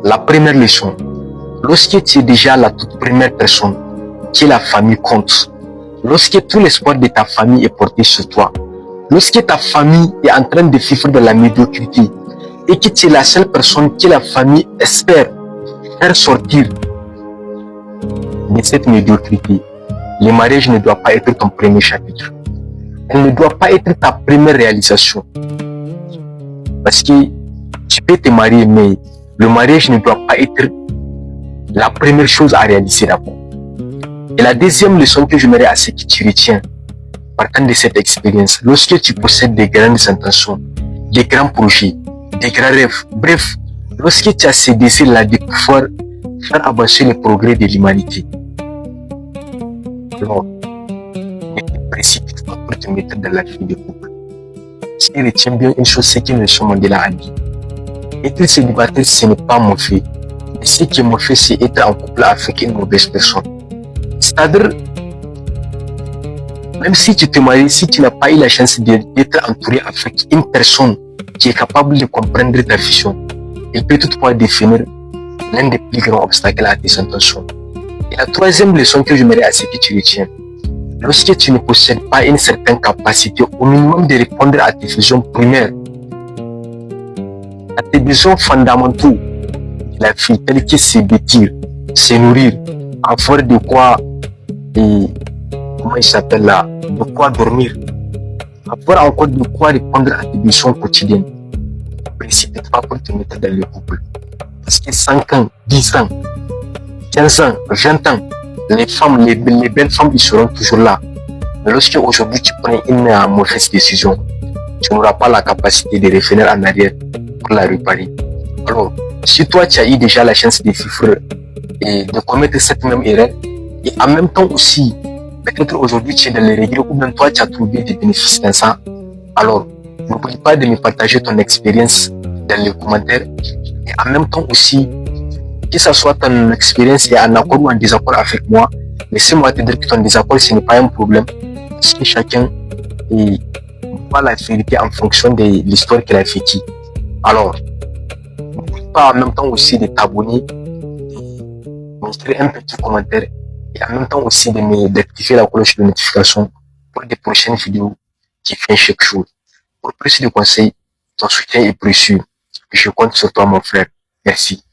La première leçon, lorsque tu es déjà la toute première personne, que la famille compte, lorsque tout l'espoir de ta famille est porté sur toi, lorsque ta famille est en train de vivre de la médiocrité et que tu es la seule personne que la famille espère faire sortir de cette médiocrité, le mariage ne doit pas être ton premier chapitre. Elle ne doit pas être ta première réalisation. Parce que tu peux te marier, mais le mariage ne doit pas être la première chose à réaliser d'abord. Et la deuxième leçon que j'aimerais à ce que tu retiens, partant de cette expérience, lorsque tu possèdes des grandes intentions, des grands projets, des grands rêves, bref, lorsque tu as ces désirs-là de pouvoir faire avancer le progrès de l'humanité, alors, ne te précipite pas pour te mettre dans la vie de couple. Si tu retiens bien une chose, c'est que Nelson Mandela a dit, être célibataire, ce n'est pas mauvais. Mais ce qui est mauvais, c'est être en couple avec une mauvaise personne. C'est-à-dire, même si tu te maries, si tu n'as pas eu la chance d'être entouré avec une personne qui est capable de comprendre ta vision, elle peut toutefois définir l'un des plus grands obstacles à tes intentions. Et la troisième leçon que j'aimerais à ce que tu retiens, lorsque tu ne possèdes pas une certaine capacité au minimum de répondre à tes visions primaires, à tes besoins fondamentaux de la vie, tels que se vêtir, se nourrir, avoir de quoi, comment il s'appelle là, de quoi dormir, avoir encore de quoi répondre à tes besoins quotidiens. Ne précipite pas pour te mettre dans le couple. Parce que 5 ans, 10 ans, 15 ans, 20 ans, les femmes, les belles femmes, ils seront toujours là. Mais lorsque aujourd'hui tu prends une mauvaise décision, tu n'auras pas la capacité de revenir en arrière pour la réparer. Alors, si toi tu as eu déjà la chance de vivre et de commettre cette même erreur, et en même temps aussi, peut-être aujourd'hui tu es dans les regrets ou même toi tu as trouvé des bénéfices dans ça, alors n'oublie pas de me partager ton expérience dans les commentaires. Et en même temps aussi, que ce soit ton expérience et en accord ou en désaccord avec moi, laissez-moi te dire que ton désaccord, ce n'est pas un problème. Parce que chacun voit la vérité en fonction de l'histoire qu'il a vécue. Alors, n'oublie pas en même temps aussi de t'abonner, de montrer un petit commentaire et en même temps aussi d'activer la cloche de notification pour des prochaines vidéos qui viennent chaque jour. Pour plus de conseils, ton soutien est précieux. Je compte sur toi, mon frère. Merci.